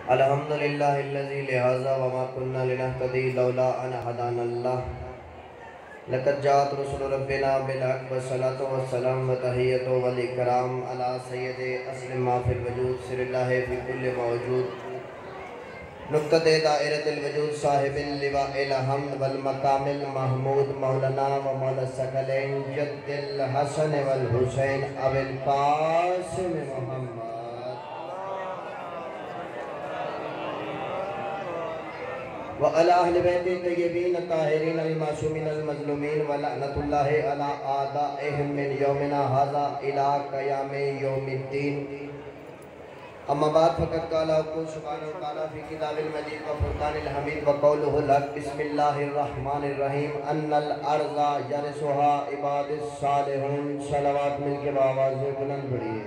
अल्हम्दुलिल्लाहिल्लज़ी लिहाज़ा वमा कुन्ना लिनहतदी लौला अन हदानल्लाह लक़द जाअत रुसुलु रब्बिना bill हक़्क़ि वस्सलातु वस्सलाम व तहिय्यतु वल इकराम अला सय्यदि अस्ल मा फिल वजूद सिरिल्लाहि फी कुल्लि मौजूद नुक़्तते दायरतिल वजूद साहिबिल लिवाइल हम्द वल मकामिल महमूद मौलाना व मौला सकलैन जद्दिल हसन वल हुसैन अबिल कासिम मुहम्मद व अला अहलि बैति तय्यबीन ताहिरीन अल मासूमीन अल मज़लूमीन व लअनतुल्लाहि अला आदाइहिम मिन यौमिना हाज़ा इला क़यामि यौमिद्दीन। अम्मा बाद फ़क़द क़ाला सुब्हानहु व तआला फ़ी किताबिल मजीद व फ़ुरक़ानिल हमीद व क़ौलुहुल हक़ बिस्मिल्लाहिर रहमानिर रहीम अन्नल अर्ज़ा यरिसुहा इबादिस सालिहून। सलावत मिलके आवाज़ में बुलंद पढ़िए।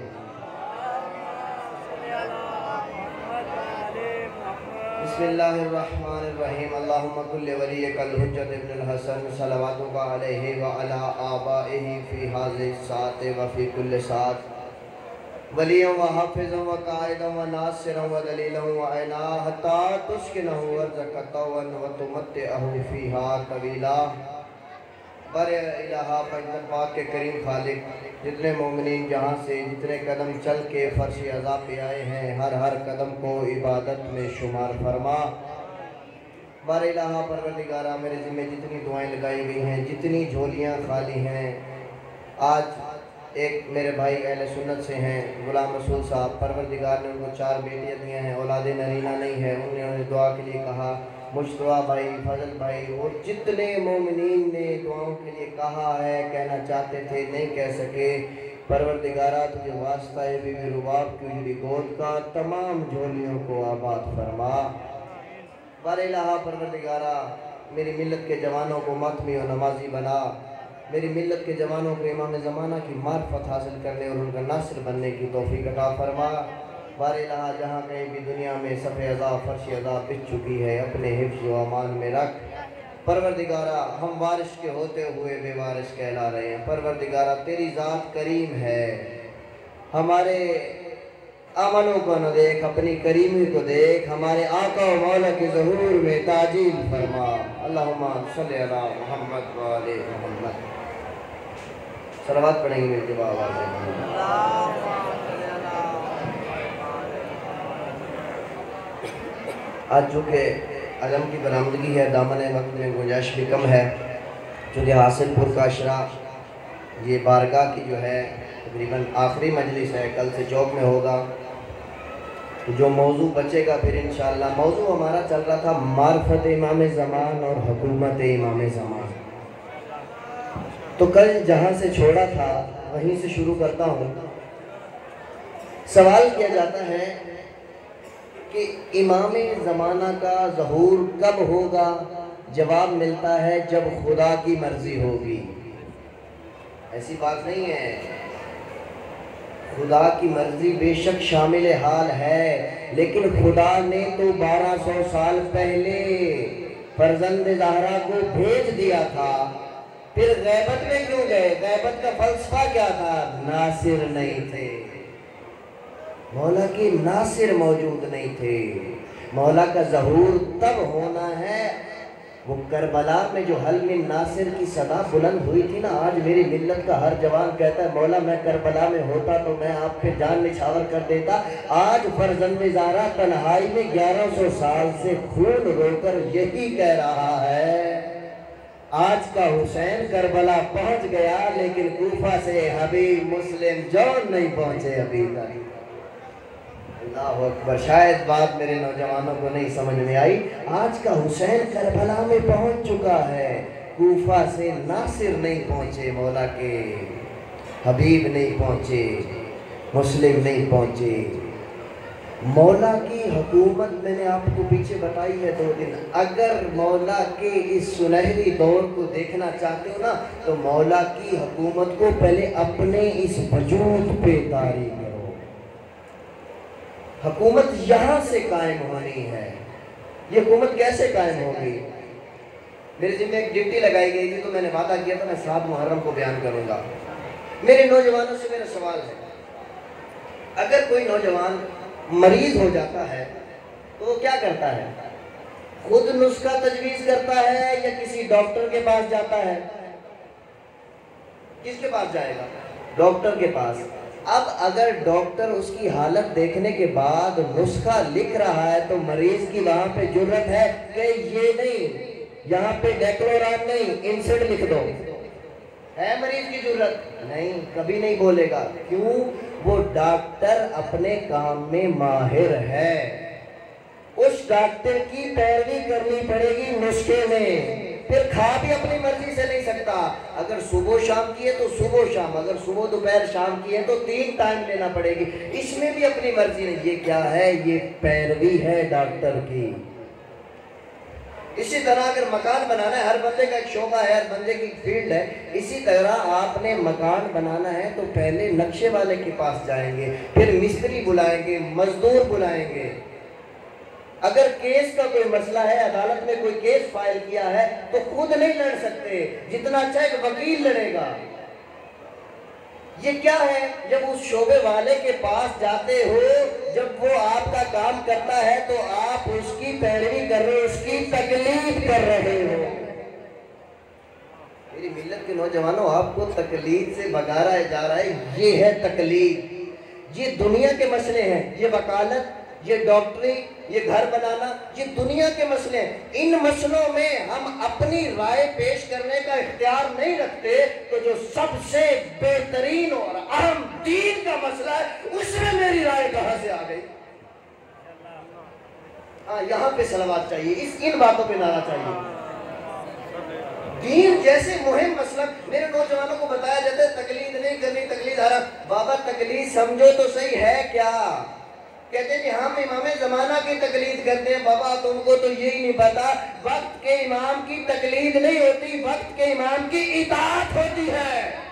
बिस्मिल्लाहिर्रहमानिर्रहीम अल्लाहुम्मा कुल्लि वलिय्यिकल हुज्जत इब्नुल हसन सलवातुका अलैहि व अला आबाइहि फ़ी हाज़िहि साअति व फ़ी कुल्लि साअत वलिय्यन व हाफ़िज़न व क़ाइदन व नासिरन व दलीलन व ऐना हत्ता तुस्किनहु अर्ज़क तौअन व तुमत्तिअहु फ़ीहा तवीला। बरे इलाहा पंजन पाक के करीम खालिक, जितने मोमिनीन जहाँ से जितने कदम चल के फर्श अज़ा पे आए हैं, हर हर कदम को इबादत में शुमार फरमा। बारे इलाहा परवरदिगारा, मेरे ज़िम्मे जितनी दुआएं लगाई गई हैं, जितनी झोलियाँ खाली हैं, आज एक मेरे भाई अहले सुन्नत से हैं गुलाम रसूल साहब, परवरदिगार ने उनको 4 बेटियाँ दी हैं, औलाद नरीना नहीं है। उन्होंने दुआ के लिए कहा, मुश्तबा भाई, फजल भाई और जितने मोमिनीन ने दुआओं के लिए कहा है, कहना चाहते थे नहीं कह सके, परवरदिगारा तुझे वास्ता है बीबी रुबाब की उजड़ी गोद का, तमाम झोलियों को आबाद फरमा। बारे इलाहा परवरदिगारा, मेरी मिल्लत के जवानों को मातमी और नमाजी बना, मेरी मिल्लत के जवानों को इमाम ज़माना की मार्फत हासिल करने और उनका नासिर बनने की तौफीक अता फरमा। बारे इलाहा, जहाँ कहीं भी दुनिया में सफ़े अज़ा फर्श अज़ा बिछ चुकी है, अपने हिफ्ज़ व अमान में रख। परवरदिगारा, हम वारिश के होते हुए बेवारिश कहला रहे हैं। परवरदिगारा, तेरी ज़ात करीम है, हमारे अमलों को न देख, अपनी करीमी को देख, हमारे आका व मौला के ज़हूर में ताजील फरमा। अल्लाहुम्मा सल्लि अला मुहम्मद व आले मुहम्मद। सलावत पढ़ेंगे मेरे जवाब आवाज़। आज चूँकि अजम की बरामदगी है, दामन वक्त में गुंजाइश भी कम है, चूँकि हासिलपुर का अशरा ये बारगाह की जो है तकरीबन आखिरी मजलिस है, कल से चौक में होगा। तो जो मौजू बचेगा फिर इंशाअल्लाह, मौजू हमारा चल रहा था मार्फत इमाम ज़मान और हुकूमत इमाम ज़मान। तो कल जहाँ से छोड़ा था वहीं से शुरू करता हूँ। सवाल किया जाता है कि इमाम ज़माना का ज़हूर कब होगा? जवाब मिलता है जब खुदा की मर्ज़ी होगी। ऐसी बात नहीं है, खुदा की मर्ज़ी बेशक शामिल हाल है, लेकिन खुदा ने तो 1200 साल पहले फरजंद ज़हरा को भेज दिया था। फिर गैबत में क्यों गए? गैबत का फलसफा क्या था? नासिर नहीं थे, मौला के नासिर मौजूद नहीं थे। मौला का ज़हूर तब होना है, वो करबला में जो हल में नासिर की सदा बुलंद हुई थी ना, आज मेरी मिल्लत का हर जवान कहता है मौला मैं करबला में होता तो मैं आप पे जान निछावर कर देता। आज फरजंद ज़हरा तन्हाई में 1100 साल से खून रोकर यही कह रहा है, आज का हुसैन करबला पहुंच गया, लेकिन कूफा से हबीब मुस्लिम जौन नहीं पहुंचे अभी तक। अल्लाहु अकबर। शायद बात मेरे नौजवानों को नहीं समझ में आई। आज का हुसैन करबला में पहुंच चुका है, कूफा से नासिर नहीं पहुंचे, मौला के हबीब नहीं पहुंचे, मुस्लिम नहीं पहुंचे। मौला की हुकूमत मैंने आपको पीछे बताई है 2 दिन। अगर मौला के इस सुनहरी दौर को देखना चाहते हो ना, तो मौला की हुकूमत को पहले अपने इस वजूद पे तारी करो। हुकूमत यहाँ से कायम होनी है। ये हुकूमत कैसे कायम होगी? मेरे जिम्मे एक ड्यूटी लगाई गई थी, तो मैंने वादा किया था मैं 7 मुहर्रम को बयान करूँगा। मेरे नौजवानों से मेरा सवाल है, अगर कोई नौजवान मरीज हो जाता है तो वो क्या करता है? खुद नुस्खा तजवीज़ करता है या किसी डॉक्टर के पास जाता है? किसके पास जाएगा? डॉक्टर के पास। अब अगर डॉक्टर उसकी हालत देखने के बाद नुस्खा लिख रहा है तो मरीज की वहां पे जुर्रत है कि ये नहीं, यहाँ पे डेक्लोरान नहीं, इंसिड लिख दो, है मरीज की जुर्रत? नहीं, कभी नहीं बोलेगा। क्यों? वो डॉक्टर अपने काम में माहिर है, उस डॉक्टर की पैरवी करनी पड़ेगी नुस्खे में। फिर खा भी अपनी मर्जी से नहीं सकता। अगर सुबह शाम की है तो सुबह शाम, अगर सुबह दोपहर शाम की है तो 3 टाइम लेना पड़ेगी। इसमें भी अपनी मर्जी नहीं। ये क्या है? ये पैरवी है डॉक्टर की। इसी तरह अगर मकान बनाना है, हर बंदे का एक शौका है, हर बंदे की फील्ड है। इसी तरह आपने मकान बनाना है तो पहले नक्शे वाले के पास जाएंगे, फिर मिस्त्री बुलाएंगे, मजदूर बुलाएंगे। अगर केस का कोई मसला है, अदालत में कोई केस फाइल किया है तो खुद नहीं लड़ सकते, जितना अच्छा एक वकील लड़ेगा। ये क्या है? जब उस शोबे वाले के पास जाते हो, जब वो आपका काम करता है तो आप उसकी पैरवी कर रहे हो, उसकी तकलीफ कर रहे हो। मेरी मिल्लत के नौजवानों, आपको तकलीफ से भगा रहा है, जा रहा है। ये है तकलीफ। ये दुनिया के मसले हैं, ये वकालत, ये डॉक्टरी, ये घर बनाना, ये दुनिया के मसले हैं। इन मसलों में हम अपनी राय पेश करने का इख्तियार नहीं रखते, तो जो सबसे बेहतरीन और अहम दीन का मसला है, उसमें मेरी राय कहां से आ गई? हाँ, यहाँ पे सलावत चाहिए, इन बातों पे नारा चाहिए। दीन जैसे मुहिम मसला मेरे नौजवानों को बताया जाता है, तकलीद नहीं करनी, तकलीद हराम। बाबा तकलीद समझो तो सही है क्या? कहते हैं हम इमाम जमाना की तकलीद करते हैं। बाबा तुमको तो यही नहीं पता, वक्त के इमाम की तकलीद नहीं होती, वक्त के इमाम की इताअत होती है।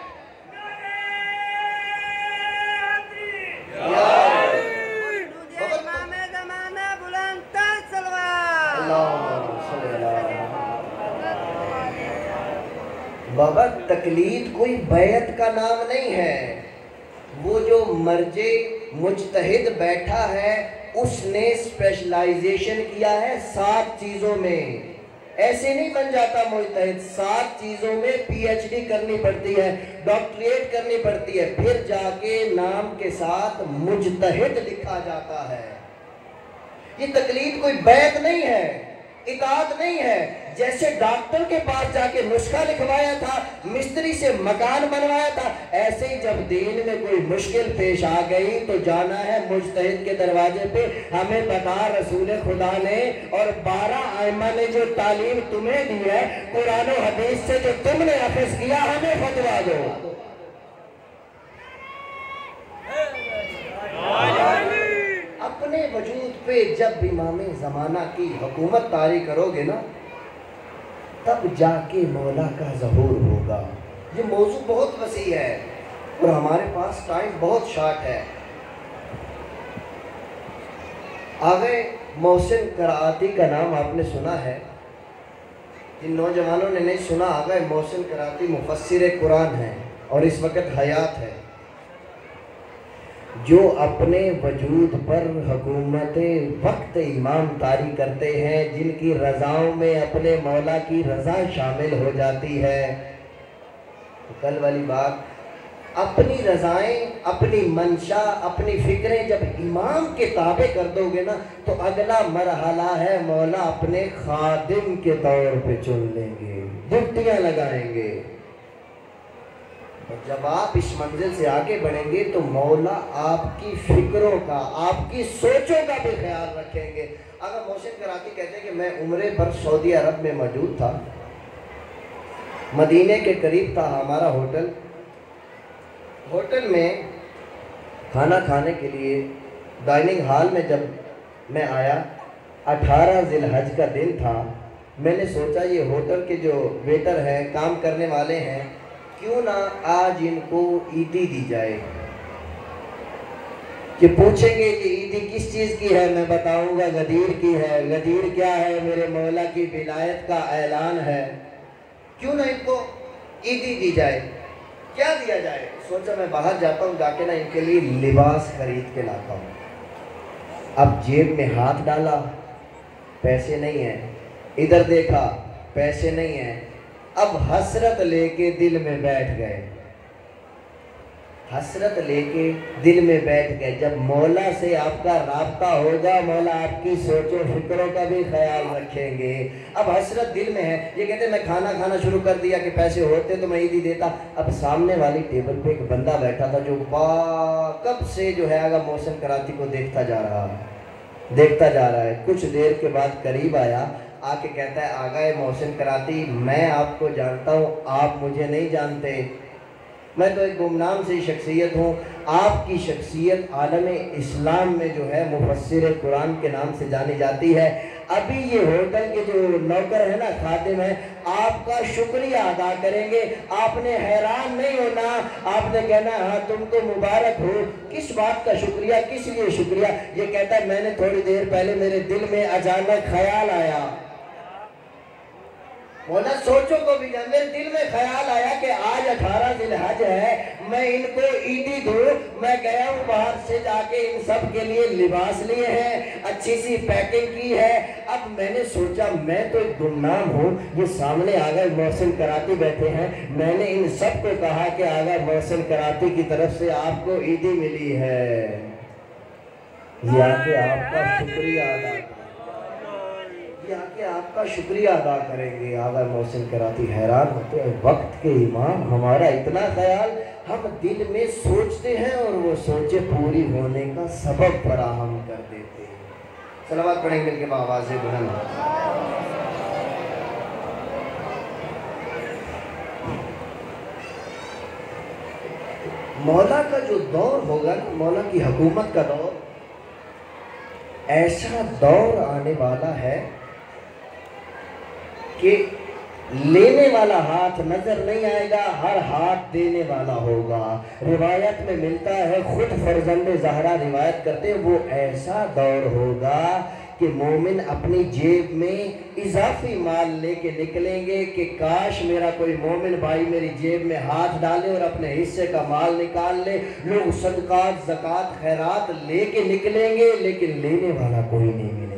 बाबा तकलीद कोई बैत का नाम नहीं है। वो जो मर्जे मुजतहिद बैठा है, उसने स्पेशलाइजेशन किया है 7 चीजों में। ऐसे नहीं बन जाता मुजतहिद, 7 चीजों में पीएचडी करनी पड़ती है, डॉक्टरेट करनी पड़ती है, फिर जाके नाम के साथ मुजतहिद लिखा जाता है। ये तकलीद कोई बैत नहीं है, इताअत नहीं है। जैसे डॉक्टर के पास जाके नुस्खा लिखवाया था, मिस्त्री से मकान बनवाया था, ऐसे ही जब दीन में कोई मुश्किल पेश आ गई तो जाना है मुजतहिद के दरवाजे पे। हमें बता रसूल खुदा ने और 12 आइमा ने जो तालीम तुम्हें दी है, कुरान और हदीस से जो तुमने हाफिज किया, हमें फतवा दो। अपने वजूद पे जब इमाम ज़माना की हुकूमत तारी करोगे ना, तब जाके मौला का ज़हूर होगा। ये मौजू बहुत वसी है और हमारे पास टाइम बहुत शॉर्ट है। आगे मोहसिन कराती का नाम आपने सुना है? जिन नौजवानों ने नहीं सुना, आगे मोहसिन कराती मुफस्सिर कुरान है और इस वक्त हयात है, जो अपने वजूद पर हुकूमत वक्त इमाम तारी करते हैं, जिनकी रज़ाओं में अपने मौला की रज़ा शामिल हो जाती है। तो कल वाली बात, अपनी रज़ाएं, अपनी मंशा, अपनी फ़िक्रें जब इमाम के ताबे कर दोगे ना, तो अगला मरहला है मौला अपने खादिम के तौर पे चुन लेंगे, ड्यूटियाँ लगाएंगे। और जब आप इस मंजिल से आगे बढ़ेंगे तो मौला आपकी फिक्रों का, आपकी सोचों का भी ख्याल रखेंगे। अगर मोहसिन कराती कहते हैं कि मैं उम्रे पर सऊदी अरब में मौजूद था, मदीने के करीब था हमारा होटल। होटल में खाना खाने के लिए डाइनिंग हॉल में जब मैं आया, 18 ज़िलहज का दिन था। मैंने सोचा ये होटल के जो वेटर हैं, काम करने वाले हैं, क्यों ना आज इनको ईदी दी जाए। कि पूछेंगे कि ईदी किस चीज़ की है, मैं बताऊंगा गदीर की है। गदीर क्या है? मेरे मौला की विलायत का ऐलान है। क्यों ना इनको ईदी दी जाए। क्या दिया जाए? सोचा मैं बाहर जाता हूँ, जाके ना इनके लिए लिबास खरीद के लाता हूँ। अब जेब में हाथ डाला, पैसे नहीं है, इधर देखा, पैसे नहीं है, अब हसरत लेके दिल में बैठ गए, हसरत लेके दिल में बैठ गए। जब मौला से आपका राब्ता होगा, मौला आपकी सोचो फिक्रों का भी ख्याल रखेंगे। अब हसरत दिल में है, ये कहते मैं खाना खाना शुरू कर दिया कि पैसे होते तो मैं ईदी देता। अब सामने वाली टेबल पे एक बंदा बैठा था जो कब से जो है आगा मोहसिन कराती को देखता जा रहा है। कुछ देर के बाद करीब आया, आके कहता है आगा मोहसिन कराती, मैं आपको जानता हूँ, आप मुझे नहीं जानते, मैं तो एक गुमनाम सी शख्सियत हूँ। आपकी शख्सियत आलम इस्लाम में जो है मुफस्सिर कुरान के नाम से जानी जाती है। अभी ये होटल के जो नौकर है ना, खादिम है, आपका शुक्रिया अदा करेंगे। आपने हैरान नहीं होना, आपने कहना हाँ तुमको मुबारक हो। किस बात का शुक्रिया, किस लिए शुक्रिया? ये कहता है मैंने थोड़ी देर पहले मेरे दिल में अचानक ख्याल आया, मौला सोचो को भी जान, मेरे दिल में ख्याल आया कि आज 18 जिलहज है, मैं इनको ईदी दूँ। मैं गया हूँ बाहर से जाके इन सब के लिए लिबास लिए हैं, अच्छी सी पैकिंग की है। अब मैंने सोचा मैं तो एक गुमनाम हूँ, ये सामने आगा मोहसिन कराती बैठे हैं, मैंने इन सब को कहा कि आगा मोहसिन कराती की तरफ से आपको ईदी मिली है, ये आके आपका शुक्रिया अदा आपका शुक्रिया अदा करेंगे। आगा मोहसिन कराती हैरान होते हैं, वक्त के इमाम, हमारा इतना ख्याल हम दिल में सोचते हैं और वो सोचे पूरी होने का सबब फराहम कर देते हैं। सलावत पढ़ेंगे मिलके आवाज़ बुलंद। मौला का जो दौर होगा ना, मौला की हुकूमत का दौर, ऐसा दौर आने वाला है कि लेने वाला हाथ नजर नहीं आएगा, हर हाथ देने वाला होगा। रिवायत में मिलता है, खुद फर्जंद ज़हरा रिवायत करते हैं, वो ऐसा दौर होगा कि मोमिन अपनी जेब में इजाफी माल लेके निकलेंगे कि काश मेरा कोई मोमिन भाई मेरी जेब में हाथ डाले और अपने हिस्से का माल निकाल ले। लोग सदकात, ज़कात, खैरात लेके निकलेंगे, लेकिन लेने वाला कोई नहीं मिलेगा।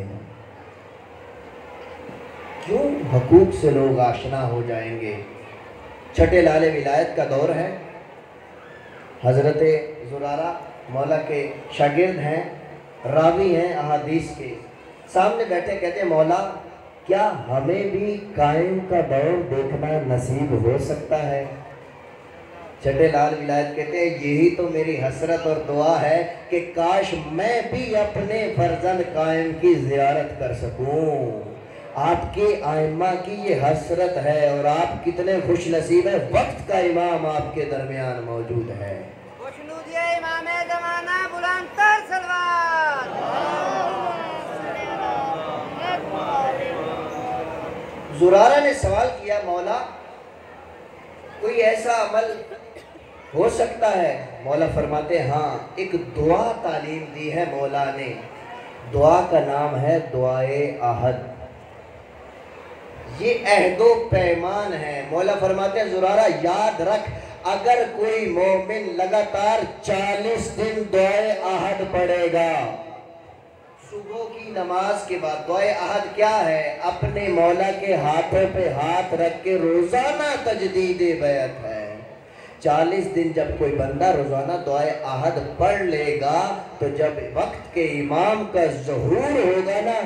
क्यों? हकूक से लोग आशना हो जाएंगे। छठे लाले विलायत का दौर है। हज़रत ज़ुरारा मौला के शागिर्द हैं, रावी हैं अहादीस के, सामने बैठे कहते हैं मौला क्या हमें भी कायम का दौर देखना नसीब हो सकता है? छठे लाल विलायत कहते हैं यही तो मेरी हसरत और दुआ है कि काश मैं भी अपने फर्जंद कायम की ज़ियारत कर सकूं। आपके आइम्मा की ये हसरत है और आप कितने खुश नसीब है, वक्त का इमाम आपके दरमियान मौजूद है। इमाम ज़माना बुलंद तर सलवात। ज़ुरारा ने सवाल किया मौला कोई ऐसा अमल हो सकता है? मौला फरमाते हाँ, एक दुआ तालीम दी है मौला ने, दुआ का नाम है दुआए अहद। ये अहदो पैमान है। मौला फरमाते हैं ज़ुरारा याद रख, अगर कोई मोमिन लगातार 40 दिन दुआए अहद पढ़ेगा, सुबह की नमाज के बाद दुआए अहद क्या है? अपने मौला के हाथों पे हाथ रख के रोज़ाना तजदीद बैत है। 40 दिन जब कोई बंदा रोज़ाना दुआए अहद पढ़ लेगा तो जब वक्त के इमाम का ज़हूर होगा ना,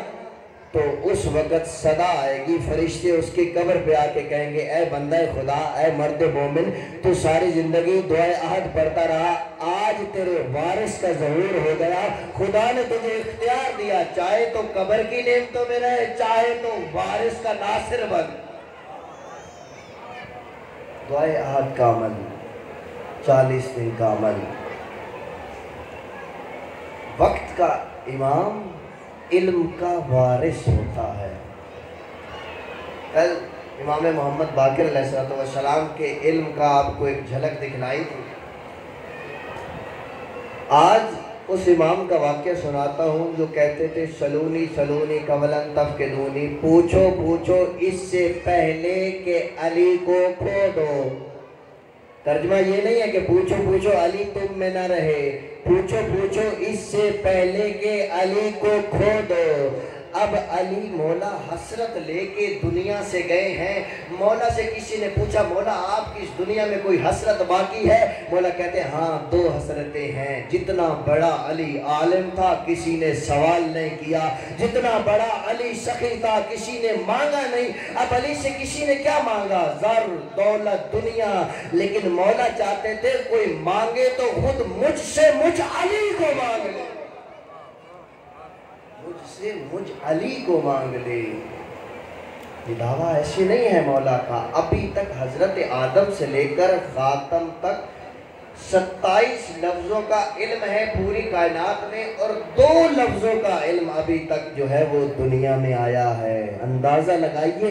तो उस वक़्त सदा आएगी, फरिश्ते उसकी कब्र पे आके कहेंगे ऐ बंदा खुदा, ऐ मर्द मोमिन, तू सारी ज़िंदगी दुआए अहद पढ़ता रहा, आज तेरे वारिस का ज़हूर हो गया, खुदा ने तुझे इख्तियार दिया, चाहे तो कब्र की नेमतों में रहे, चाहे तो वारिस का नासिर बन। दुआए अहद का अमल, 40 दिन का अमल। वक्त का इमाम इल्म का वारिस होता है। कल इमाम मोहम्मद बाक़िर अलैहिस्सलाम के इल्म का आपको एक झलक दिखलाई थी। आज उस इमाम का वाक़या सुनाता हूँ जो कहते थे सलूनी सलूनी कमलन तफ़क़िदूनी, पूछो पूछो इससे पहले कि अली को खो दो। तर्जमा ये नहीं है कि पूछो पूछो अली तुम में ना रहे, पूछो पूछो इससे पहले के अली को खो दो। अब अली मौला हसरत लेके दुनिया से गए हैं। मौला से किसी ने पूछा मौला आपकी इस दुनिया में कोई हसरत बाकी है? मौला कहते हैं हाँ 2 हसरतें हैं। जितना बड़ा अली आलिम था किसी ने सवाल नहीं किया, जितना बड़ा अली सखी था किसी ने मांगा नहीं। अब अली से किसी ने क्या मांगा? ज़र दौलत दुनिया, लेकिन मौला चाहते थे कोई मांगे तो खुद मुझसे मुझ अली को मांग ले, मुझसे मुझ अली को मांग ले। ये दावा ऐसे नहीं है मौला का। अभी तक हजरत आदम से लेकर खातम तक 27 लफ्जों का इल्म है पूरी कायनात में, और 2 लफ्जों का इल्म अभी तक जो है वो दुनिया में आया है। अंदाजा लगाइए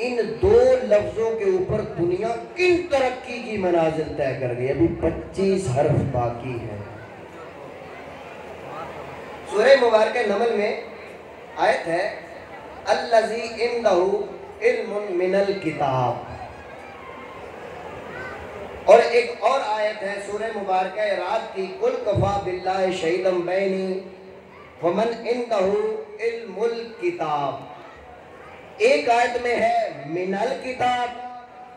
इन 2 लफ्जों के ऊपर दुनिया किन तरक्की की मनाजिल तय कर गई। अभी 25 हर्फ बाकी है। सूरह मुबारक नमल में आयत है अल्लज़ी इंदहु इल्मुन मिनल किताब, और एक और आयत है सूरह मुबारक रात की कुल कफ़ा बिल्लाहि शहीदम बैनी वमन इंदहु इल्मुल किताब। एक आयत में है मिनल किताब,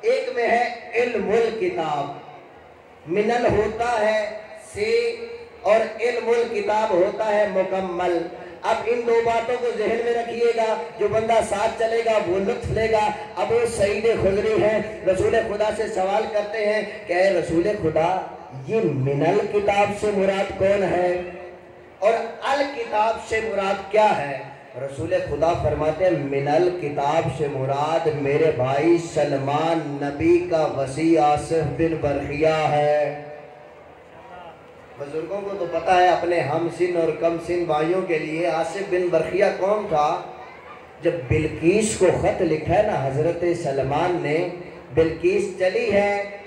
एक में है इल्मुल किताब। मिनल होता है से और इल्मुल किताब होता है मुकम्मल। अब इन 2 बातों को ज़हन में रखिएगा, जो बंदा साथ चलेगा वो लुत्फ लेगा। अब वो सईद खुदरी हैं, रसूल खुदा से सवाल करते हैं कि रसूल खुदा ये मिनल किताब से मुराद कौन है और अल किताब से मुराद क्या है? रसूल खुदा फरमाते हैं मिनल किताब से मुराद मेरे भाई सलमान नबी का वसी आसिफ बिन बरखिया है। बुजुर्गों को तो पता है अपने हम सिन और कम सिन भाइयों के लिए आसिफ बिन बरखिया कौन था? जब बिल्कीस को खत लिखा है ना हजरत सलमान ने, बिल्कीस चली है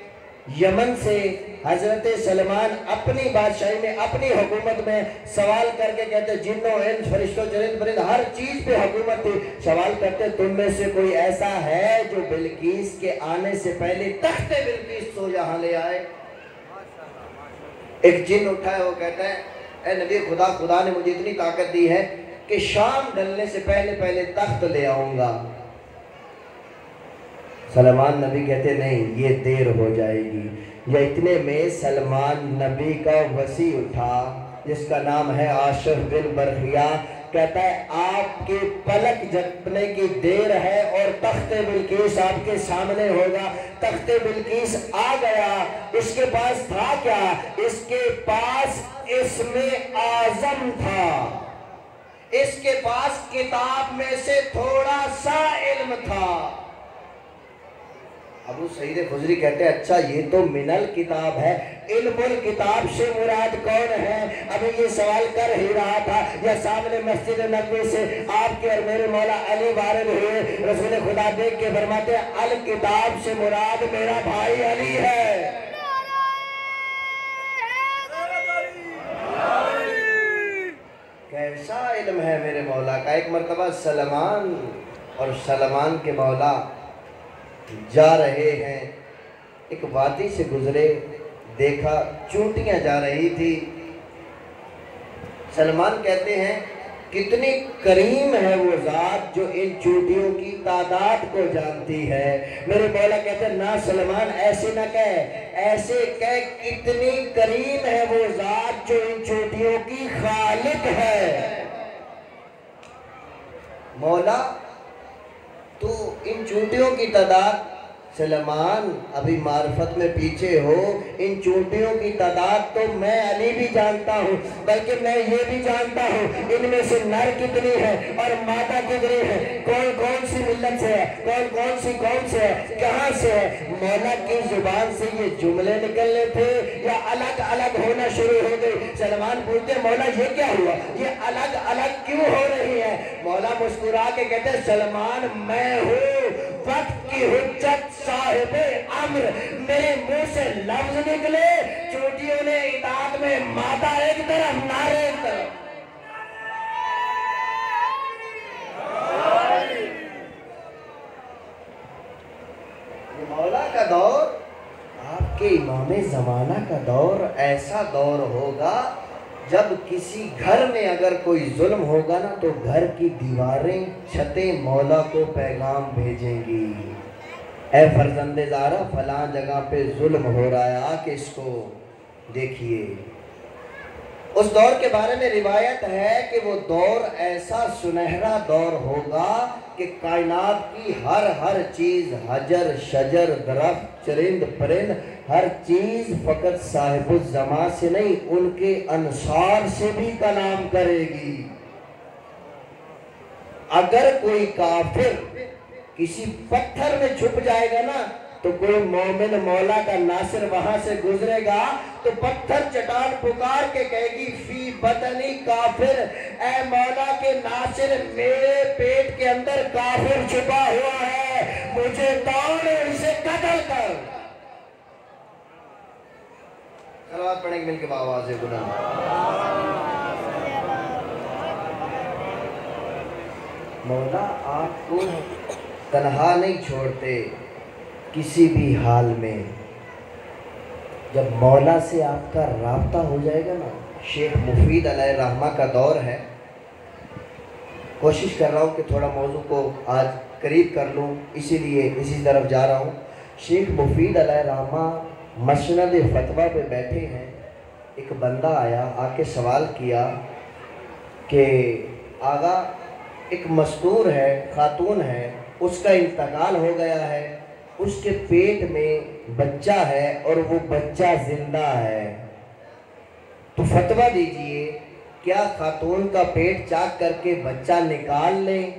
यमन से, हजरत सलमान अपनी बादशाही में अपनी हुकूमत में सवाल करके कहते जिन्नों इंस फरिश्तों चरिंद परिंद हर चीज पे हुकूमत थी। सवाल करते तुम में से कोई ऐसा है जो बिल्कीस के आने से पहले तख्ते बिल्कीस तो यहाँ ले आए? एक जिन उठा है, वो कहता है ए नबी खुदा, खुदा ने मुझे इतनी ताकत दी है कि शाम ढलने से पहले पहले तख्त ले आऊंगा। सलमान नबी कहते नहीं ये देर हो जाएगी। या इतने में सलमान नबी का वसी उठा जिसका नाम है आशिफ बिन बरखिया, कहता है आपके पलक झपकने की देर है और तख्ते बिल्कीस आपके सामने होगा। तख्ते बिल्कीस आ गया। इसके पास था क्या? इसके पास इसमें आजम था। इसके पास किताब में से थोड़ा सा इल्म था। अबू सईद खुजरी कहते हैं अच्छा ये तो मिनल किताब है, इल्मुल किताब से मुराद कौन है? अभी ये सवाल कर ही रहा था या सामने मस्जिद नबवी से आपके और मेरे मौला अली वारिद हुए। रसूल खुदा देख के फरमाते हैं अल किताब से मुराद मेरा भाई अली है। कैसा इल्म है मेरे मौला का। एक मरतबा सलमान और सलमान के मौला जा रहे हैं, एक वादी से गुजरे, देखा चूंटियां जा रही थी। सलमान कहते हैं कितनी करीम है वो ज़ात जो इन चूंटियों की तादाद को जानती है। मेरे मौला कहते हैं ना सलमान ऐसे ना कह, ऐसे कह कितनी करीम है वो ज़ात जो इन चूंटियों की खालिक है। मौला तो इन चूंटियों की तादाद, सलमान अभी मार्फत में पीछे हो, इन चूंटियों की तादाद तो मैं अली भी जानता हूँ, बल्कि मैं ये भी जानता हूँ इनमें से नर कितनी है और मादा कितनी है, कौन कौन सी मिल्लत से है, कौन कौन सी कौन से है, कहाँ से है। मौला की जुबान से ये जुमले निकलने थे या अलग अलग होना शुरू हो गई। सलमान पूछते मौला ये क्या हुआ, ये अलग अलग क्यों हो रही है? मौला मुस्कुरा के कहते सलमान मैं हूँ वक्त की हुज्जत साहिबे अम्र, मेरे मुंह से लफ्ज निकले, चोटियों ने इताद में माता एक तरफ नारे एक तरफ। ये मौला का दौर आपके इमाम ज़माना का दौर ऐसा दौर होगा जब किसी घर में अगर कोई जुल्म होगा ना तो घर की दीवारें छतें मौला को पैगाम भेजेंगी, ऐ फर्जंदे ज़ारा फलां जगह पे जुल्म हो रहा है, आके इसको देखिए। उस दौर के बारे में रिवायत है कि वो दौर ऐसा सुनहरा दौर होगा कि कायनात की हर चीज़, हजर शजर दरख्त चरिंद परिंद, हर चीज़ फ़कत साहिबुज़्ज़मा से नहीं उनके अंसार से भी कलाम करेगी। अगर कोई काफिर किसी पत्थर में छुप जाएगा ना तो कोई मोमिन मौला का नासिर वहां से गुजरेगा तो पत्थर चट्टान पुकार के कहेगी फी बदनी काफिर, ऐ मौला के नासिर मेरे पेट के अंदर काफिर छुपा हुआ है, मुझे दौड़ इसे कत्ल कर। सलावत पढ़ेंगे मिलके आवाज़ बुलंद। मौला आपको तन्हा नहीं छोड़ते किसी भी हाल में। जब मौला से आपका राब्ता हो जाएगा ना, शेख मुफीद अलैहिर्रहमा का दौर है, कोशिश कर रहा हूँ कि थोड़ा मौजू को आज करीब कर लूँ, इसीलिए इसी तरफ जा रहा हूँ। शेख मुफीद अलैहिर्रहमा मसनद फतवा पे बैठे हैं, एक बंदा आया आके सवाल किया कि आगा एक मस्तूर है, खातून है, उसका इंतकाल हो गया है, उसके पेट में बच्चा है और वो बच्चा जिंदा है, तो फतवा दीजिए क्या खातून का पेट चाक करके बच्चा निकाल लें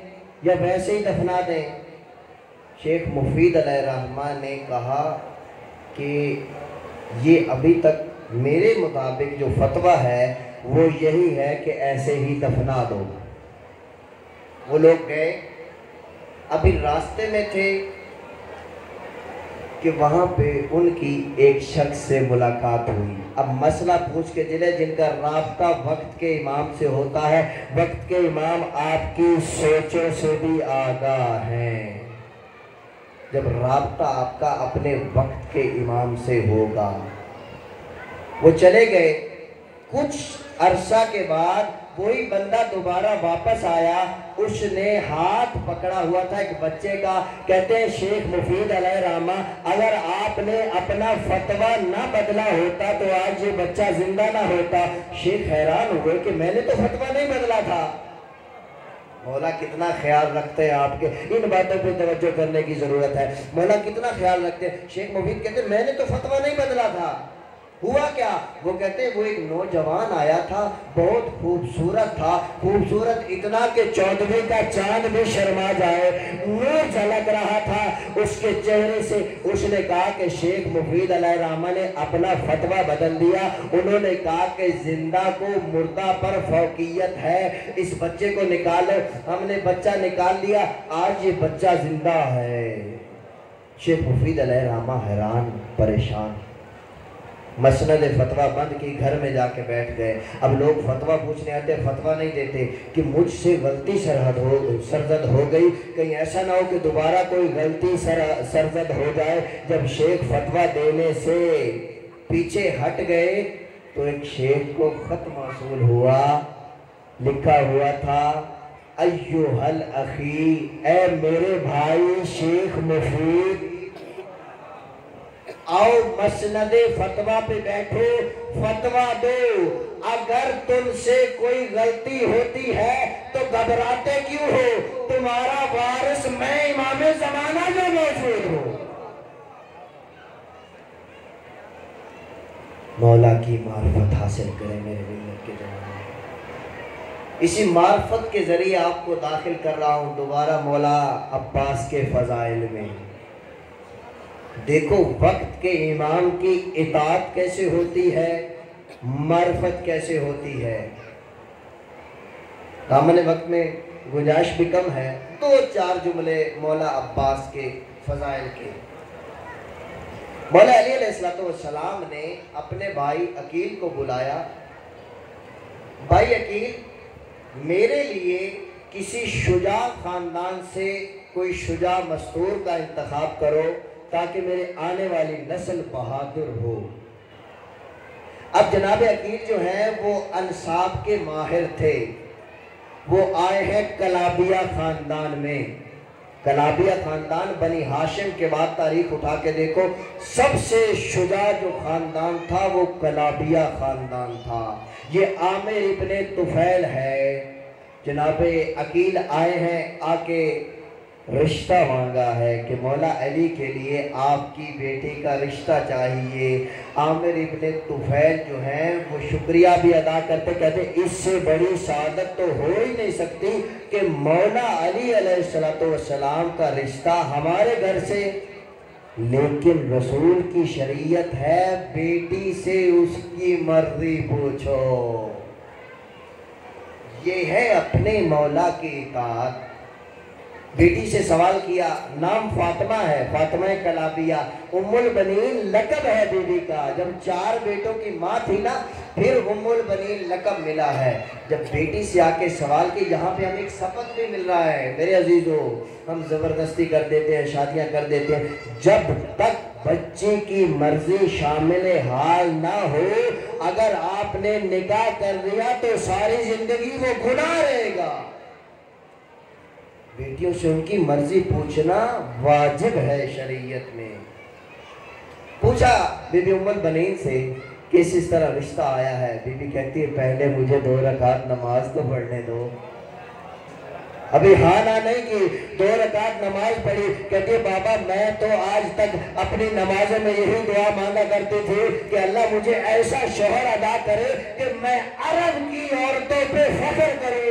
या वैसे ही दफना दें। शेख मुफीद अलैहिर्रहमा ने कहा कि ये अभी तक मेरे मुताबिक जो फतवा है वो यही है कि ऐसे ही दफना दो। वो लोग गए, अभी रास्ते में थे कि वहाँ पे उनकी एक शख्स से मुलाकात हुई। अब मसला पूछ के चले जिनका राब्ता वक्त के इमाम से होता है, वक्त के इमाम आपकी सोचों से भी आगाह हैं। जब राब्ता आपका अपने वक्त के इमाम से होगा, वो चले गए। कुछ अरसा के बाद कोई बंदा दोबारा वापस आया, उसने हाथ पकड़ा हुआ था एक बच्चे का। कहते हैं शेख मुफीद अलैहिर्रहमा, अगर आपने अपना फतवा ना बदला होता तो आज ये बच्चा जिंदा ना होता। शेख हैरान हुए कि मैंने तो फतवा नहीं बदला था। मौला कितना ख्याल रखते हैं आपके, इन बातों पे तवज्जो करने की जरूरत है। मौला कितना ख्याल रखते हैं। शेख मुफीद कहते हैं मैंने तो फतवा नहीं बदला था। हुआ क्या? वो कहते हैं वो एक नौजवान आया था, बहुत खूबसूरत था, खूबसूरत इतना कि 14वें का चांद भी शर्मा जाए, नूर झलक रहा था उसके चेहरे से। उसने कहा कि शेख मुफीद अलैहिर्रहमा ने अपना फतवा बदल दिया। उन्होंने कहा कि जिंदा को मुर्दा पर फौकियत है, इस बच्चे को निकालो। हमने बच्चा निकाल लिया, आज ये बच्चा जिंदा है। शेख मुफीद अलैहिर्रहमा हैरान परेशान, मसनद फतवा बंद की, घर में जाके बैठ गए। अब लोग फतवा पूछने आते, फतवा नहीं देते कि मुझसे गलती सरजद हो गई, कहीं ऐसा ना हो कि दोबारा कोई गलती सरजद हो जाए। जब शेख फतवा देने से पीछे हट गए तो एक शेख को खत मौसूल हुआ, लिखा हुआ था अय्युहल अखी, ऐ मेरे भाई शेख मुफीद, आओ मसनदे फतवा पे बैठो, फतवा दो। अगर तुमसे कोई गलती होती है तो घबराते क्यों हो? तुम्हारा वारिस मैं इमामे ज़माना जो मौजूद हूँ। मौला की मार्फत हासिल करें मेरे मिल्लत के जवान। इसी मार्फत के जरिए आपको दाखिल कर रहा हूँ दोबारा मौला अब्बास के फजाइल में। देखो वक्त के इमाम की इताअत कैसे होती है, मार्फत कैसे होती है। दामन वक्त में गुंजाइश भी कम है, 2-4 जुमले मौला अब्बास के फजाइल के। मौला अली अलैहिस्सलाम ने अपने भाई अकील को बुलाया, भाई अकील, मेरे लिए किसी शुजा खानदान से कोई शुजा मस्तूर का इंतखाब करो ताकि मेरे आने वाली नस्ल बहादुर हो। अब जनाब अकील जो है वो अंसाब के माहिर थे। वो आए हैं कलाबिया खानदान में। कलाबिया खानदान बनी हाशिम के बाद तारीख उठा के देखो, सबसे शुजा जो खानदान था वो कलाबिया खानदान था। ये आमिर इब्ने तुफैल है। जनाब अकील आए हैं, आके रिश्ता मांगा है कि मौला अली के लिए आपकी बेटी का रिश्ता चाहिए। आमिर इब्ने तुफैल जो हैं वो शुक्रिया भी अदा करते, कहते इससे बड़ी सादत तो हो ही नहीं सकती कि मौला अली अलैहिस्सलाम का रिश्ता हमारे घर से। लेकिन रसूल की शरीयत है, बेटी से उसकी मर्जी पूछो। ये है अपने मौला की इताअत। बेटी से सवाल किया, नाम फातिमा है, फातिमा कलाबिया, उम्मुल बनीन लकब है बीबी का। जब 4 बेटों की माँ थी ना, फिर उम्मुल बनीन लकब मिला है। जब बेटी से आके सवाल की, यहाँ पे हमें एक सबक भी मिल रहा है मेरे अजीजों। हम ज़बरदस्ती कर देते हैं, शादियाँ कर देते हैं। जब तक बच्चे की मर्जी शामिल हाल ना हो, अगर आपने निकाह कर दिया तो सारी जिंदगी वो गुनाह रहेगा। बेटियों से उनकी मर्जी पूछना वाजिब है शरीयत में। पूछा बीबी उम्मुल बनीन से कि इस तरह रिश्ता आया है। बीबी कहती है पहले मुझे 2 रकात नमाज तो पढ़ने दो। अभी हाँ ना नहीं कि 2 रकात नमाज पढ़ी। कहती है बाबा मैं तो आज तक अपनी नमाजों में यही दुआ मांगा करती थी कि अल्लाह मुझे ऐसा शोहर अदा करे कि मैं अरब की औरतों पे फख्र करूं।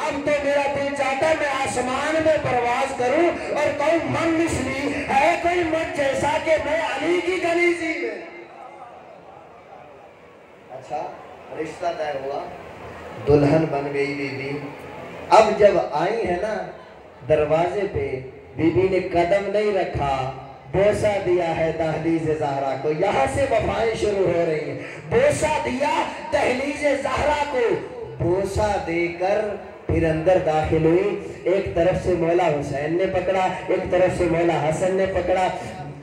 अब तो मेरा दिल चाहता है मैं आसमान में परवाज करूं और कहूं मन मिसली है कोई मत जैसा कि मैं अली की गलीजी में। अच्छा, रिश्ता तय हुआ, दुल्हन बन गई बीबी। अब जब आई है ना, दरवाजे पे बीबी ने कदम नहीं रखा, बोसा दिया है दहलीज ज़हरा को। यहाँ से वफाएं शुरू हो रही हैं। बोसा दिया दहलीज ज़हरा को, बोसा देकर फिर अंदर दाखिल हुई। एक तरफ से मौला हुसैन ने पकड़ा, एक तरफ से मौला हसन ने पकड़ा।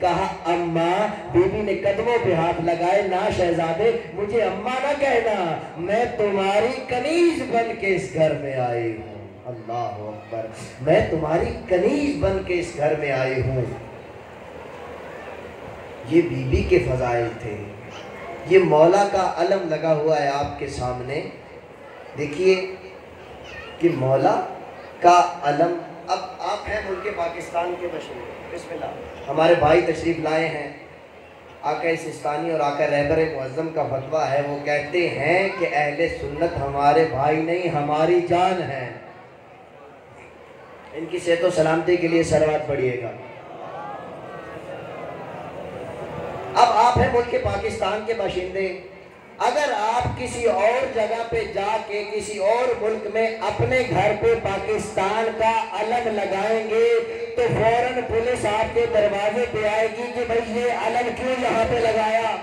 कहा अम्मा, बीबी ने कदमों पे हाथ लगाए, ना शहजादे मुझे अम्मा ना कहना, मैं तुम्हारी कनीज बन के इस घर में आई हूँ। अल्लाह अकबर, मैं तुम्हारी कनीज बन के इस घर में आई हूँ। ये बीबी के फजाइल थे। ये मौला का अलम लगा हुआ है आपके सामने, देखिए कि मौला का अलम। अब आप हैं मुल्क पाकिस्तान के बशिंदे, बिस्मिल्लाह। हमारे भाई तशरीफ़ लाए हैं, आका सिस्तानी और आका रहबर मुअज़्ज़म का फतवा है। वो कहते हैं कि अहले सुन्नत हमारे भाई नहीं हमारी जान है। इनकी सेहत व सलामती के लिए सलावत पढ़िएगा। अब आप हैं मुल्क पाकिस्तान के बाशिंदे, अगर आप किसी और जगह पे जाके किसी और मुल्क में अपने घर पे पाकिस्तान का अलम लगाएंगे तो फौरन पुलिस आपके दरवाजे पे आएगी कि भाई ये अलम क्यों यहाँ पे लगाया।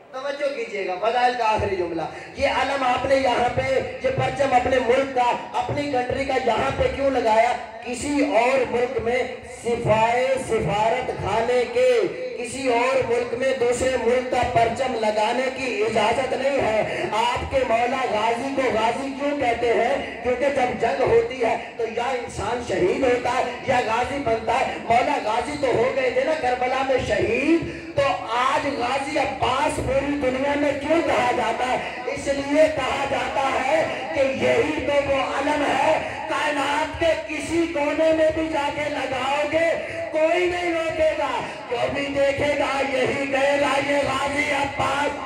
तवज्जो कीजिएगा, फज़ाइल का आखिरी जुमला, ये अलम आपने यहाँ पे, ये परचम अपने मुल्क का, अपनी कंट्री का यहाँ पे क्यों लगाया। किसी और मुल्क में सिफारत खाने के, किसी और मुल्क में दूसरे मुल्क का परचम लगाने की इजाजत नहीं है। आपके मौला गाजी को गाजी क्यों कहते हैं? क्योंकि जब जंग होती है तो या इंसान शहीद होता है या गाजी बनता है। मौला गाजी तो हो गए थे ना करबला में शहीद, तो आज गाजी अब्बास पूरी दुनिया में क्यों कहा जाता है? इसलिए कहा जाता है कि यही तो वो अलम है, कायनात के किसी कोने में भी जाके लगाओगे कोई नहीं रोकेगा, जो भी देखेगा यही कहेगा ये गाजी अब्बास।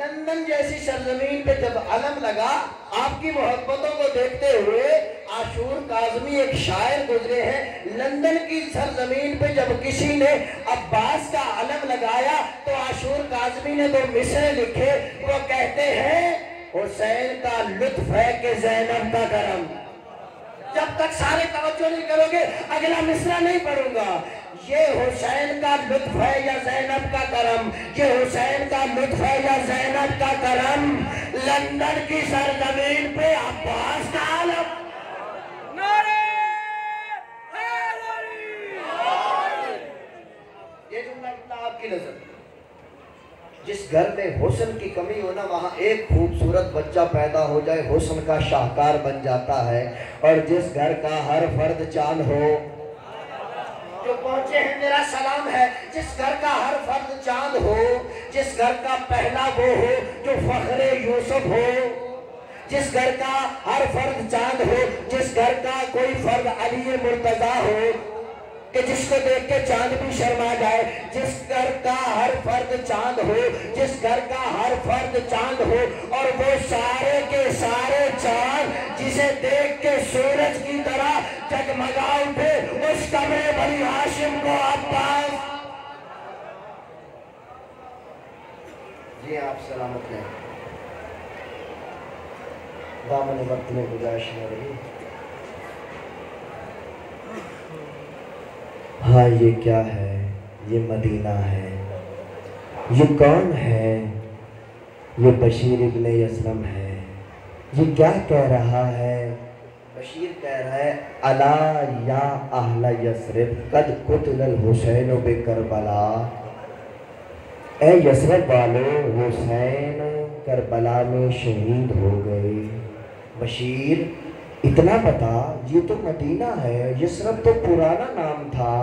लंदन जैसी सरजमीन पे जब अलम लगा, आपकी मोहब्बतों को देखते हुए आशूर काज़मी एक शायर गुजरे हैं। लंदन की सरजमीन पे जब किसी ने अब्बास का अलम लगाया तो आशूर काज़मी ने 2 मिसरे लिखे। वो कहते हैं हुसैन का लुत्फ है कि ज़ैनब का करम। जब तक सारे तवज्जो नहीं करोगे अगला मिसरा नहीं पढ़ूंगा। ये हुसैन का लुत्फ है या ज़ैनब का करम, ये हुसैन का लुत्फ है या ज़ैनब का करम। लंदन की सरजमीन पे अब्बास का आलम। नजर। जिस घर में हुस्न की कमी हो ना, वहाँ एक खूबसूरत बच्चा पैदा हो जाए, हुस्न का शाहकार बन जाता है। और जिस घर का हर फर्द चांद हो, जो पहुंचे हैं मेरा सलाम है, जिस घर का हर फर्द चांद हो, जिस घर का पहला वो हो जो फख्रे यूसुफ हो, जिस घर का हर फर्द चांद हो, जिस घर का कोई फर्द अली मुर्तजा हो कि जिसको देख के चांद भी शर्मा जाए, जिस घर का हर फर्द चांद हो, जिस घर का हर फर्द चांद हो, और वो सारे के सारे चांद जिसे देख के सूरज की तरह जगमगा उठे, उस कमरे बनी हाशिम को अब्बास। जी आप सलामत हैं। दामन वक्त में गुजारिश न रही। हाँ ये क्या है, ये मदीना है। ये कौन है? ये बशीर इब्ने यसलम है। ये क्या कह रहा है? बशीर कह रहा है अला या अहला यसरिब कद कुतल हुसैन बे करबला। ए यसरब वालों, हुसैन करबला में शहीद हो गए। बशीर इतना बता, ये तो मदीना है, यसरब तो पुराना नाम था,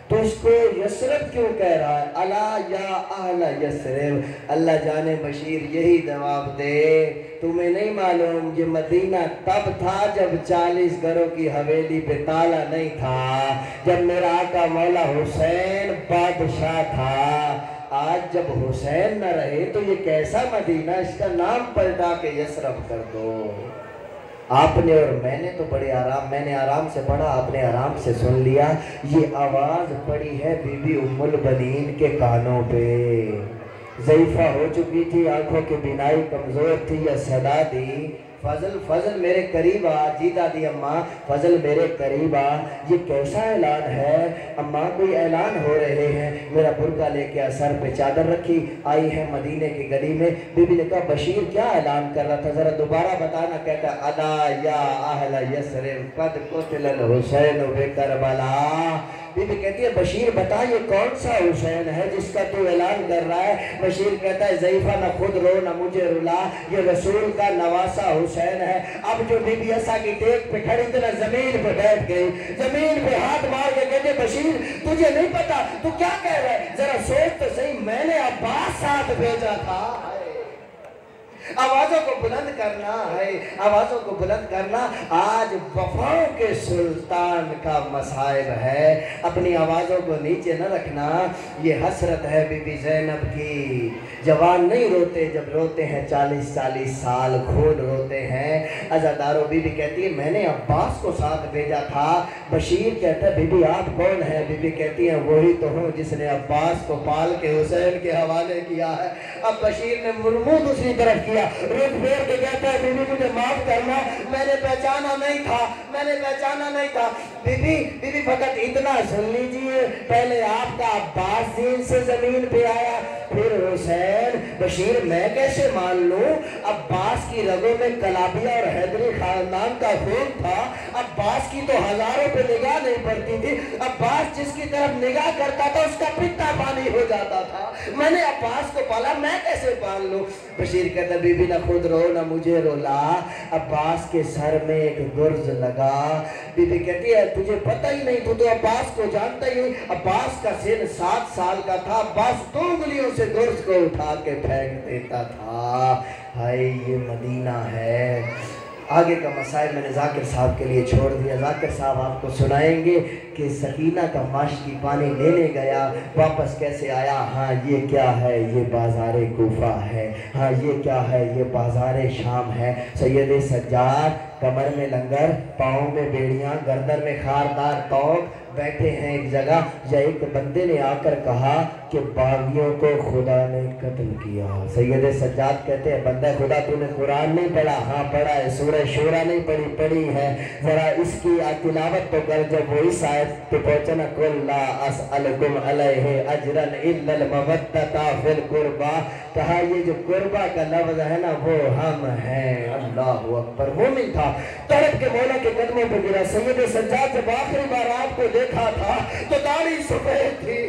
तो इसको यसरब क्यों कह रहा है? अला या अहला यसरब। अल्लाह जाने बशीर यही जवाब दे, तुम्हें नहीं मालूम ये मदीना तब था जब 40 घरों की हवेली पे ताला नहीं था, जब मेरा आका मौला हुसैन बादशाह था। आज जब हुसैन न रहे तो ये कैसा मदीना, इसका नाम पलटा के यसरब कर दो। आपने और मैंने तो बड़े आराम, मैंने आराम से पढ़ा, आपने आराम से सुन लिया। ये आवाज़ पड़ी है बीबी उम्मुल बनीन के कानों पे। ज़ईफ़ा हो चुकी थी, आंखों की बिनाई कमज़ोर थी, या सदा दी फजल फजल मेरे करीब आ, जी दादी अम्मा फजल मेरे करीब आ। ये कैसा ऐलान है अम्मा? कोई ऐलान हो रहे हैं। मेरा बुर्का लेके सर पे चादर रखी, आई है मदीने की गली में। बीबी ने कहा बशीर क्या ऐलान कर रहा था, जरा दोबारा बताना। कहता अदा या अहला यसरिब कद कुतिल हुसैन बे करबला। बीबी कहती है बशीर बता ये कौन सा हुसैन है जिसका तू ऐलान कर रहा है? बशीर कहता है ज़ईफ़ा न खुद रो न मुझे रुला, ये रसूल का नवासा हुसैन है। अब जो बीबी ऐसा की टेक पे खड़ी थी ना, जमीन पे बैठ गई, जमीन पे हाथ मार के कहते बशीर तुझे नहीं पता, तू क्या कह रहा है? जरा सोच तो सही, मैंने अब्बास साथ भेजा था। आवाज़ों को बुलंद करना है, आवाज़ों को बुलंद करना आज वफाओं के सुल्तान का मसाइब है। अपनी आवाज़ों को नीचे न रखना। ये हसरत है बीबी ज़ैनब की। जवान नहीं रोते, जब रोते हैं 40-40 साल खून रोते हैं। अज़ादारों बीबी कहती है मैंने अब्बास को साथ भेजा था। बशीर कहता है बीबी आप कौन है? बीबी कहती है वही तो हूँ जिसने अब्बास को पाल के हुसैन के हवाले किया है। अब बशीर ने मुंह दूसरी तरफ किया, रुख फेर के कहता है बीबी मुझे माफ करना, मैंने पहचाना नहीं था, मैंने पहचाना नहीं था। बीबी बीबी फकत इतना सुन लीजिए, पहले आपका अब्बास दीन से जमीन पे आया, फिर हुसैन। बशीर मैं कैसे मान लूं? अब्बास की रगों में कलाबिया और हैदरी खानदान का खून था। अब्बास की तो हजारों पे निगाह नहीं पड़ती थी। अब्बास जिसकी तरफ निगाह करता था उसका पिता पानी हो जाता था। मैंने अब्बास को पाला, मैं कैसे पाल लूं? बशीर कहता बीबी ना खुद रो ना मुझे रोला। अब्बास के सर में एक गुर्ज लगा। बीबी कहती है तुझे पता ही नहीं, तू तो अब्बास को जानता ही नहीं। अब्बास का सिन 7 साल का था। अब्बास 2 उंगलियों से गुर्ज को उठा के फेंक देता था। हाय ये मदीना है। आगे का मसाइल मैंने जाकिर साहब के लिए छोड़ दिया। जाकिर साहब आपको सुनाएंगे कि सकीना का माशकी पानी लेने गया, वापस कैसे आया। हाँ ये क्या है? ये बाज़ार कूफा है। हाँ ये क्या है? ये बाज़ार शाम है। सैयद सज्जाद कमर में लंगर, पाँव में बेड़ियाँ, गर्दन में खारदार तौक, बैठे हैं एक जगह। या एक बंदे ने आकर कहा कि बागियों को खुदा ने कत्ल किया। सैयद सज्जाद कहते हैं बंदा खुदा तूने कुरान नहीं पढ़ा? हाँ पढ़ा है। सूरह शूरा नहीं पढ़ी? पढ़ी है। जरा इसकी तिलावत तो कर। जब वो इस आयत पे पहुंचा ना, कुल ला अस्अलुकुम अलैहि अजरन इल्लल मवद्दता फिल कुर्बा, कहा ये जो कुर्बा का लफ्ज है ना वो हम हैं। अल्लाहु अकबर। मोमिन था, तड़प के मौला के कदमों पर गिरा। सैयद सज्जाद जब आखिरी बार आपको देखा था तो दाढ़ी सफेद थी,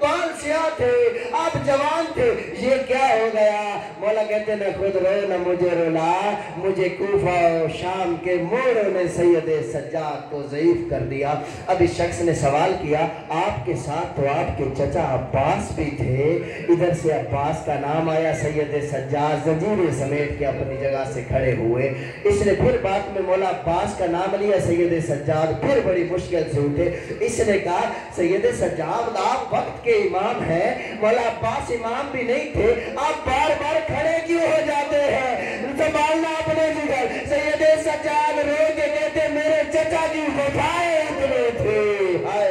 बाल स्याह थे, आप जवान थे, ये क्या हो गया? मौला कहते न खुद रो न मुझे रुला, मुझे कूफा और शाम के मोड़ों ने सैयद सज्जाद को ज़ईफ कर दिया। अब इस शख्स ने सवाल किया, आपके साथ तो आपके चचा अब्बास भी थे, इधर से अब्बास का नाम आया, सैयद सज्जाद जंजीरें समेट के अपनी जगह से खड़े हुए। इसने फिर बाद में मौला अब्बास का नाम लिया, सैयद सज्जाद फिर बड़ी मुश्किल से उठे। इसने कहा, सैयद सज्जाद आप वक्त के इमाम हैं, मौला अब्बास इमाम भी नहीं थे, आप बार बार खड़े क्यों हो जाते हैं? संभालना अपने जिगर। सैयद सज्जाद रो के कहते, मेरे चचा की वफाएं इतनी थी, हाय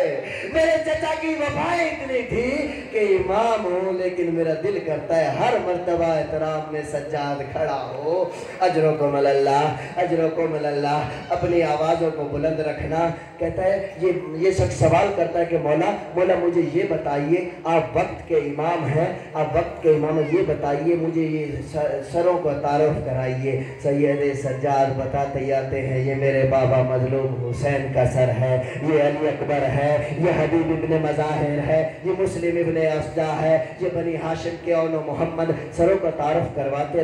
मेरे चचा की वफाएं इतनी थी कि इमाम हूँ, लेकिन मेरा दिल करता है हर मर्तबा एहतराम में सज्जाद खड़ा हो। अजरों को मल्लाह, अजरों को मल्लाह, अपनी आवाज़ों को बुलंद रखना। कहता है ये शख्स सवाल करता है कि मौला मुझे ये बताइए, आप वक्त के इमाम हैं, आप वक्त के इमाम हैं, ये बताइए मुझे ये सरों को तारुफ कराइए। सैयद सज्जाद बताते जाते हैं, ये मेरे बाबा मजलूम हुसैन का सर है, ये अली अकबर है, ये हबीब इब्ने मज़ाहिर है, ये मुस्लिम इब्ने असदा है, ये बनी हाशिम के औनो मोहम्मद। सरों का तारुफ करवाते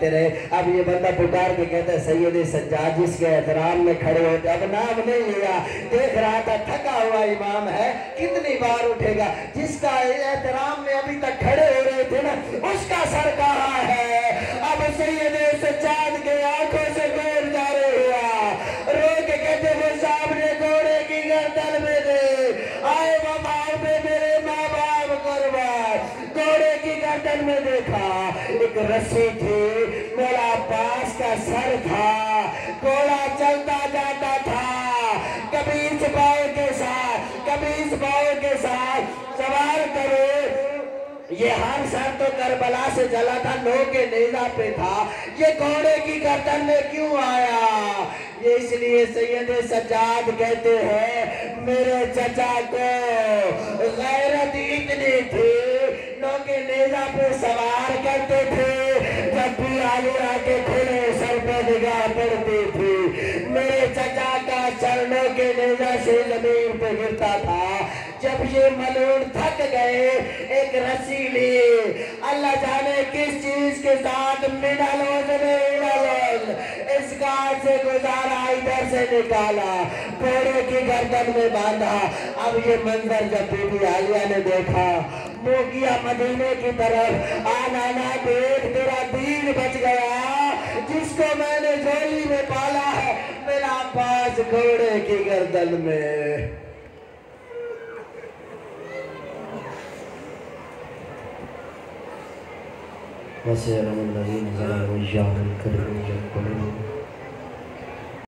रहे। अब ये बंदा पुकार के कहता है, सैयद सज्जाद जिसके एहतराम में खड़े होते, अब नाम नहीं लिया, देख रहा था थका हुआ इमाम है, कितनी बार उठेगा, जिसका एहतराम में अभी तक खड़े हो रहे थे ना, उसका सर कहाँ है? अब सैयद सज्जाद के आंखों से गोर जारे हुआ, रो के कहते, वो सामने घोड़े की गर्दन में दे आए, वफाओं पे मेरे माँ बाप कुर्बान। घोड़े की गर्दन में देखा एक रस्सी थी, मेरा अब्बास का सर था, घोड़ा चलता जाता था, कभी इस पाँव के साथ, कभी इस पाँव के साथ, सवाल करो ये हर सर तो करबला से जला था, नो के नेजा पे था, ये घोड़े की गर्दन में क्यों आया? ये इसलिए सैयद सज्जाद कहते हैं, मेरे चचा को गैरत इतनी थी, नो के नेजा पे सवार करते थे, जब भी आलिया के खुले सर पे निगाह पड़ती थी, मेरे चचा का चरणों के नेजा से जमीन पे गिरता था। जब ये मलून थक गए, एक रस्सी ली, अल्लाह जाने किस चीज के साथ मिनलोज इस गांठ से गुजारा, इधर से निकाला, घोड़े की गर्दन में बांधा। अब ये मंजर जब बीबी आलिया ने देखा, मुंह किया मदीने की तरफ, आना देख तेरा दीन बच गया, जिसको मैंने झोली में पाला है, मेरा अब्बास घोड़े की गर्दन में। वैसे